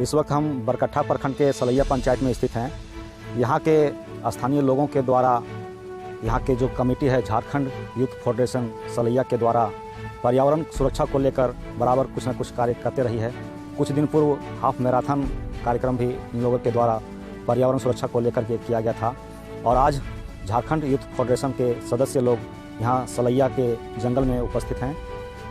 इस वक्त हम बरकट्ठा प्रखंड के सलैया पंचायत में स्थित हैं। यहाँ के स्थानीय लोगों के द्वारा यहाँ के जो कमेटी है झारखंड यूथ फेडरेशन सलैया के द्वारा पर्यावरण सुरक्षा को लेकर बराबर कुछ न कुछ कार्य करते रही है। कुछ दिन पूर्व हाफ मैराथन कार्यक्रम भी इन लोगों के द्वारा पर्यावरण सुरक्षा को लेकर के किया गया था और आज झारखंड यूथ फेडरेशन के सदस्य लोग यहाँ सलैया के जंगल में उपस्थित हैं।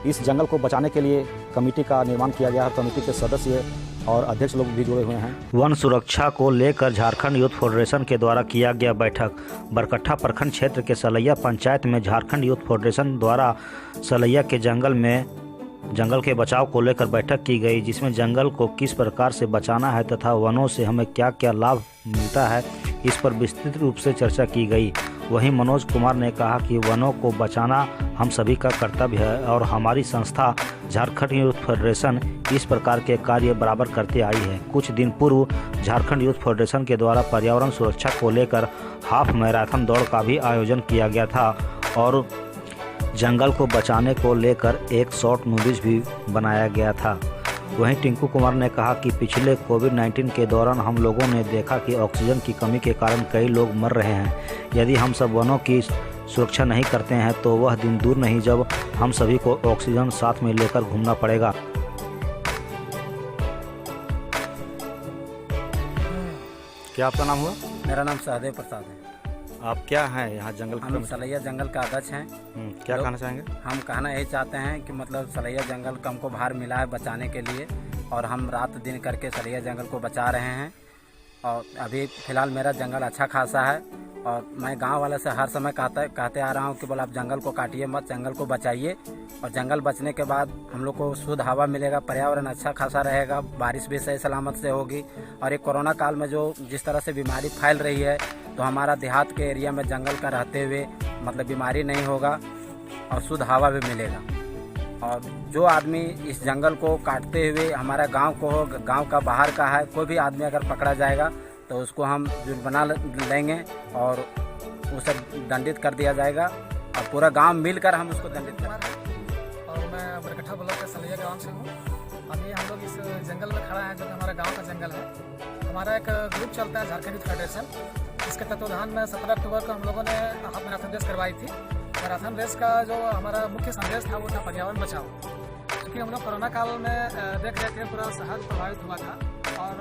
इस जंगल को बचाने के लिए कमेटी का निर्माण किया गया है। कमेटी के सदस्य और अध्यक्ष लोग भी जुड़े हुए हैं। वन सुरक्षा को लेकर झारखंड यूथ फेडरेशन के द्वारा किया गया बैठक। बरकट्ठा प्रखंड क्षेत्र के सलैया पंचायत में झारखंड यूथ फेडरेशन द्वारा सलैया के जंगल के बचाव को लेकर बैठक की गई, जिसमें जंगल को किस प्रकार से बचाना है तथा वनों से हमें क्या क्या लाभ मिलता है, इस पर विस्तृत रूप से चर्चा की गई। वहीं मनोज कुमार ने कहा कि वनों को बचाना हम सभी का कर्तव्य है और हमारी संस्था झारखंड यूथ फेडरेशन इस प्रकार के कार्य बराबर करते आई है। कुछ दिन पूर्व झारखंड यूथ फेडरेशन के द्वारा पर्यावरण सुरक्षा को लेकर हाफ मैराथन दौड़ का भी आयोजन किया गया था और जंगल को बचाने को लेकर एक शॉर्ट मूवीज भी बनाया गया था। वहीं टिंकू कुमार ने कहा कि पिछले कोविड-19 के दौरान हम लोगों ने देखा कि ऑक्सीजन की कमी के कारण कई लोग मर रहे हैं। यदि हम सब वनों की सुरक्षा नहीं करते हैं तो वह दिन दूर नहीं जब हम सभी को ऑक्सीजन साथ में लेकर घूमना पड़ेगा। क्या आपका नाम हुआ? मेरा नाम सहदेव प्रसाद है। आप क्या हैं यहाँ जंगल? हम सलैया जंगल का अध्यक्ष हैं। क्या कहना चाहेंगे? हम कहना यही चाहते हैं कि मतलब सलैया जंगल को हमको भार मिला है बचाने के लिए और हम रात दिन करके सलैया जंगल को बचा रहे हैं। और अभी फ़िलहाल मेरा जंगल अच्छा खासा है और मैं गांव वाले से हर समय कहते आ रहा हूं कि बोला आप जंगल को काटिए मत, जंगल को बचाइए। और जंगल बचने के बाद हम लोग को शुद्ध हवा मिलेगा, पर्यावरण अच्छा खासा रहेगा, बारिश भी सही सलामत से होगी। और एक कोरोना काल में जो जिस तरह से बीमारी फैल रही है तो हमारा देहात के एरिया में जंगल का रहते हुए मतलब बीमारी नहीं होगा और शुद्ध हवा भी मिलेगा। और जो आदमी इस जंगल को काटते हुए हमारा गांव को हो, गांव का बाहर का है, कोई भी आदमी अगर पकड़ा जाएगा तो उसको हम जुर्माना लेंगे और उसे दंडित कर दिया जाएगा और पूरा गांव मिलकर हम उसको दंडित करेंगे। और मैं बरकट्ठा ब्लॉक के सलैया गांव से हूँ। अभी हम लोग इस जंगल में खड़ा हैं जो कि हमारा गांव का जंगल है। हमारा एक ग्रुप चलता है झारखंड यूथ फेडरेशन, इसके तत्वाधान में 17 अक्टूबर को हम लोगों ने हाफ मैराथन रेस करवाई थी। मैराथन रेस का जो हमारा मुख्य संदेश था वो था पर्यावरण बचाओ। क्योंकि हम लोग कोरोना काल में देख रहे थे पूरा शहर प्रभावित हुआ था और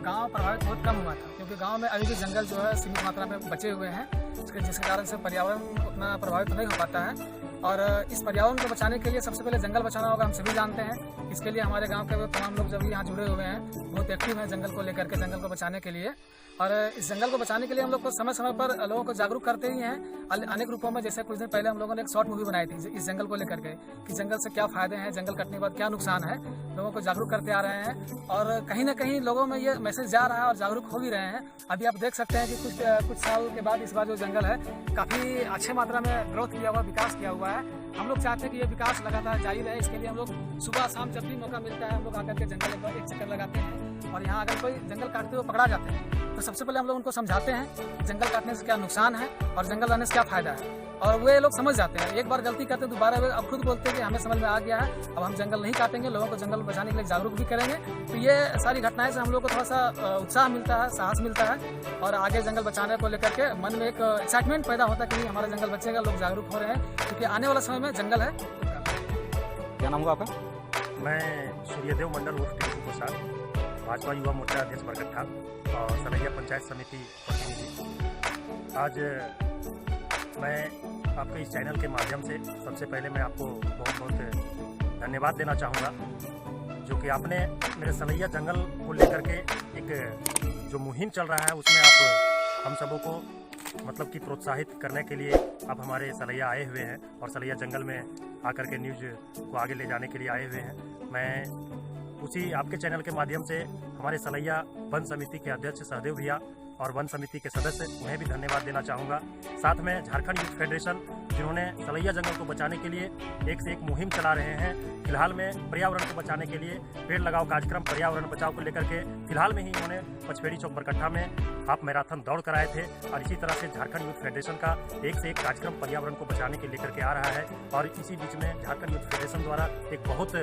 गांव प्रभावित बहुत कम हुआ था, क्योंकि गांव में अभी भी जंगल जो है सीमित मात्रा में बचे हुए हैं, जिसके कारण से पर्यावरण उतना प्रभावित नहीं हो पाता है। और इस पर्यावरण को बचाने के लिए सबसे पहले जंगल बचाना होगा, हम सभी जानते हैं। इसके लिए हमारे गांव के तमाम लोग जब यहाँ जुड़े हुए हैं बहुत एक्टिव हैं जंगल को लेकर के, जंगल को बचाने के लिए। और इस जंगल को बचाने के लिए हम लोग को समय समय पर लोगों को जागरूक करते ही हैं अनेक रूपों में। जैसे कुछ दिन पहले हम लोगों ने एक शॉर्ट मूवी बनाई थी इस जंगल को लेकर के कि जंगल से क्या फायदे हैं, जंगल कटने के बाद क्या नुकसान है, लोगों को जागरूक करते आ रहे हैं। और कहीं ना कहीं लोगों में ये मैसेज जा रहा है और जागरूक हो भी रहे हैं। अभी आप देख सकते हैं कि कुछ साल के बाद इस बार जो जंगल है काफ़ी अच्छे मात्रा में ग्रोथ किया हुआ, विकास किया हुआ है। हम लोग चाहते हैं कि ये विकास लगातार जारी रहे। इसके लिए हम लोग सुबह शाम जब भी मौका मिलता है हम लोग आकर के जंगल एक चक्कर लगाते हैं। और यहाँ अगर कोई जंगल काटते हुए पकड़ा जाते हैं तो सबसे पहले हम लोग उनको समझाते हैं जंगल काटने से क्या नुकसान है और जंगल रहने से क्या फायदा है। और वे लोग समझ जाते हैं। एक बार गलती करते दोबारा वे अब खुद बोलते हैं कि हमें समझ में आ गया है, अब हम जंगल नहीं काटेंगे, लोगों को जंगल बचाने के लिए जागरूक भी करेंगे। तो ये सारी घटनाएं से हम लोग को थोड़ा सा उत्साह मिलता है, साहस मिलता है और आगे जंगल बचाने को लेकर के मन में एक एक्साइटमेंट पैदा होता है कि हमारा जंगल बचेगा, लोग जागरूक हो रहे हैं क्योंकि आने वाला समय में जंगल है। क्या नाम हुआ आपका? मैं सूर्यदेव मंडल उर्फ टिंकू प्रसाद, भाजपा युवा मोर्चा अध्यक्ष बरकट्ठा और सलैया पंचायत समिति प्रतिनिधि। आज मैं आपके इस चैनल के माध्यम से सबसे पहले मैं आपको बहुत बहुत धन्यवाद देना चाहूँगा, जो कि आपने मेरे सलैया जंगल को लेकर के एक जो मुहिम चल रहा है उसमें आप हम सबों को मतलब कि प्रोत्साहित करने के लिए आप हमारे सलैया आए हुए हैं और सलैया जंगल में आकर के न्यूज़ को आगे ले जाने के लिए आए हुए हैं। मैं उसी आपके चैनल के माध्यम से हमारे सलैया वन समिति के अध्यक्ष सहदेव भैया और वन समिति के सदस्य उन्हें भी धन्यवाद देना चाहूँगा। साथ में झारखंड यूथ फेडरेशन जिन्होंने सलैया जंगल को बचाने के लिए एक से एक मुहिम चला रहे हैं। फिलहाल में पर्यावरण को बचाने के लिए पेड़ लगाओ कार्यक्रम पर्यावरण बचाओ को लेकर के फिलहाल में ही उन्होंने पचपेड़ी चौक बरकट्ठा में हाफ मैराथन दौड़ कराए थे। और इसी तरह से झारखंड यूथ फेडरेशन का एक से एक कार्यक्रम पर्यावरण को बचाने के लेकर के आ रहा है। और इसी बीच में झारखंड यूथ फेडरेशन द्वारा एक बहुत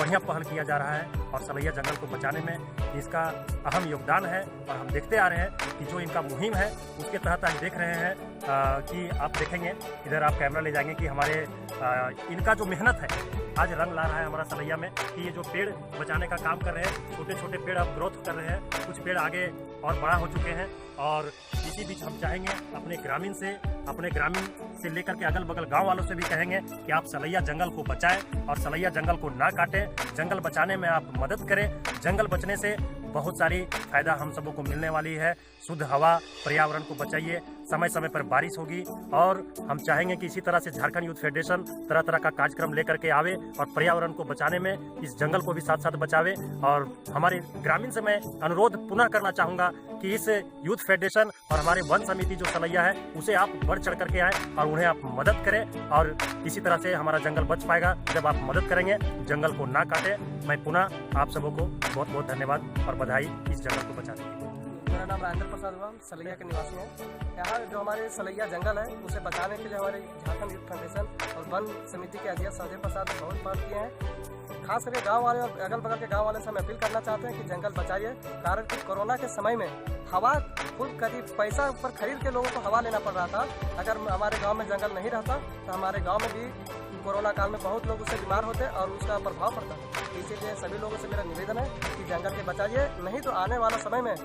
बढ़िया पहल किया जा रहा है और सलैया जंगल को बचाने में इसका अहम योगदान है। और हम देखते आ रहे हैं कि जो इनका मुहिम है उसके तहत आज देख रहे हैं कि आप देखेंगे, इधर आप कैमरा ले जाएंगे कि हमारे इनका जो मेहनत है आज रंग ला रहा है हमारा सलैया में, कि ये जो पेड़ बचाने का काम कर रहे हैं, छोटे छोटे पेड़ अब ग्रोथ कर रहे हैं, कुछ पेड़ आगे और बड़ा हो चुके हैं। और इसी बीच हम चाहेंगे अपने ग्रामीण से लेकर के अगल बगल गांव वालों से भी कहेंगे कि आप सलैया जंगल को बचाएं और सलैया जंगल को ना काटें। जंगल बचाने में आप मदद करें। जंगल बचने से बहुत सारी फायदा हम सबों को मिलने वाली है। शुद्ध हवा, पर्यावरण को बचाइए, समय समय पर बारिश होगी। और हम चाहेंगे कि इसी तरह से झारखंड यूथ फेडरेशन तरह तरह का कार्यक्रम लेकर के आवे और पर्यावरण को बचाने में इस जंगल को भी साथ साथ बचावे। और हमारे ग्रामीण से मैं अनुरोध पुनः करना चाहूँगा कि इस यूथ फेडरेशन और हमारे वन समिति जो सलैया है उसे आप बढ़ चढ़ करके आए और उन्हें आप मदद करें। और इसी तरह से हमारा जंगल बच पाएगा जब आप मदद करेंगे, जंगल को ना काटें। मैं पुनः आप सबों को बहुत बहुत धन्यवाद और बधाई इस जंगल को बचाने के लिए। मेरा नाम राजेंद्र प्रसाद हुआ, सलैया के निवासी हैं। यहाँ जो हमारे सलैया जंगल है उसे बचाने के लिए हमारे झारखंड यूथ फेडरेशन और वन समिति के अध्यक्ष अजय प्रसाद ने बहुत पहल किए हैं। खास करके गांव वाले और अगल बगल के गांव वाले से हम अपील करना चाहते हैं कि जंगल बचाइए। कारण कि कोरोना के समय में हवा फुल करीब पैसा पर खरीद के लोगों को हवा लेना पड़ रहा था। अगर हमारे गाँव में जंगल नहीं रहता तो हमारे गाँव में भी कोरोना काल में बहुत लोग उससे बीमार होते और उसका प्रभाव पड़ता। इसीलिए सभी लोगों से मेरा निवेदन है कि जंगल के बचाइए, नहीं तो आने वाला समय में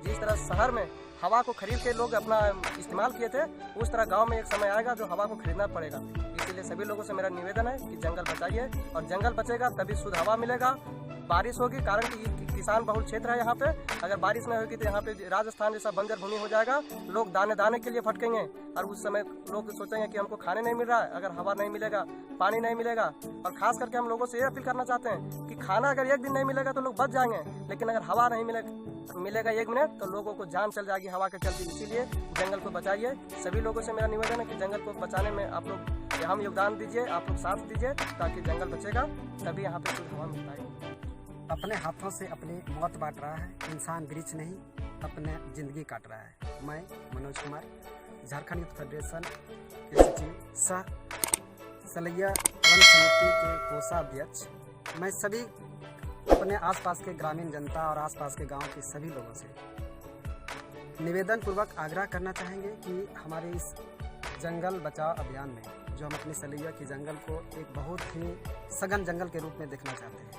जिस तरह शहर में हवा को खरीद के लोग अपना इस्तेमाल किए थे, उस तरह गांव में एक समय आएगा जो हवा को खरीदना पड़ेगा। इसीलिए सभी लोगों से मेरा निवेदन है कि जंगल बचाइए और जंगल बचेगा तभी शुद्ध हवा मिलेगा, बारिश होगी। कारण कि किसान बहुल क्षेत्र है यहाँ पे, अगर बारिश नहीं होगी तो यहाँ पे राजस्थान जैसा बंजर भूमि हो जाएगा। लोग दाने दाने के लिए भटकेंगे और उस समय लोग सोचेंगे कि हमको खाने नहीं मिल रहा है। अगर हवा नहीं मिलेगा, पानी नहीं मिलेगा, और खास करके हम लोगों से ये अपील करना चाहते हैं कि खाना अगर एक दिन नहीं मिलेगा तो लोग बच जाएंगे, लेकिन अगर हवा नहीं मिलेगा 1 मिनट तो लोगों को जान चल जाएगी हवा के चलते। इसीलिए जंगल को बचाइए। सभी लोगों से मेरा निवेदन है कि जंगल को बचाने में आप लोग हम योगदान दीजिए, आप लोग साथ दीजिए, ताकि जंगल बचेगा तभी यहाँ पे शुद्ध हवा मिल पाएगी। अपने हाथों से अपनी मौत बांट रहा है इंसान, वृक्ष नहीं अपने ज़िंदगी काट रहा है। मैं मनोज कुमार, झारखंड यूथ फेडरेशन के सचिव सह सलैया वन समिति के कोषाध्यक्ष, मैं सभी अपने आसपास के ग्रामीण जनता और आसपास के गांव के सभी लोगों से निवेदन पूर्वक आग्रह करना चाहेंगे कि हमारे इस जंगल बचाओ अभियान में जो हम अपनी सलैया की जंगल को एक बहुत ही सघन जंगल के रूप में देखना चाहते हैं,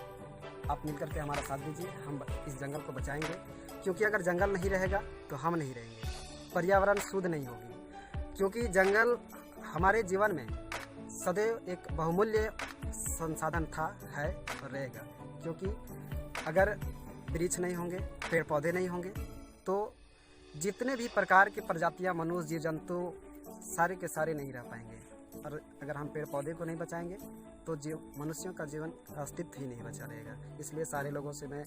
आप मिलकर के हमारा साथ दीजिए। हम इस जंगल को बचाएंगे, क्योंकि अगर जंगल नहीं रहेगा तो हम नहीं रहेंगे, पर्यावरण शुद्ध नहीं होगी। क्योंकि जंगल हमारे जीवन में सदैव एक बहुमूल्य संसाधन था, है और रहेगा। क्योंकि अगर वृक्ष नहीं होंगे, पेड़ पौधे नहीं होंगे तो जितने भी प्रकार की प्रजातियां, मनुष्य, जीव जंतु सारे के सारे नहीं रह पाएंगे। और अगर हम पेड़ पौधे को नहीं बचाएंगे तो मनुष्यों का जीवन अस्तित्व ही नहीं बचा रहेगा। इसलिए सारे लोगों से मैं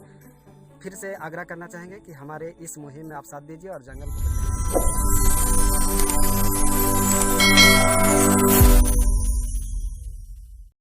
फिर से आग्रह करना चाहेंगे कि हमारे इस मुहिम में आप साथ दीजिए और जंगल को बचाइए।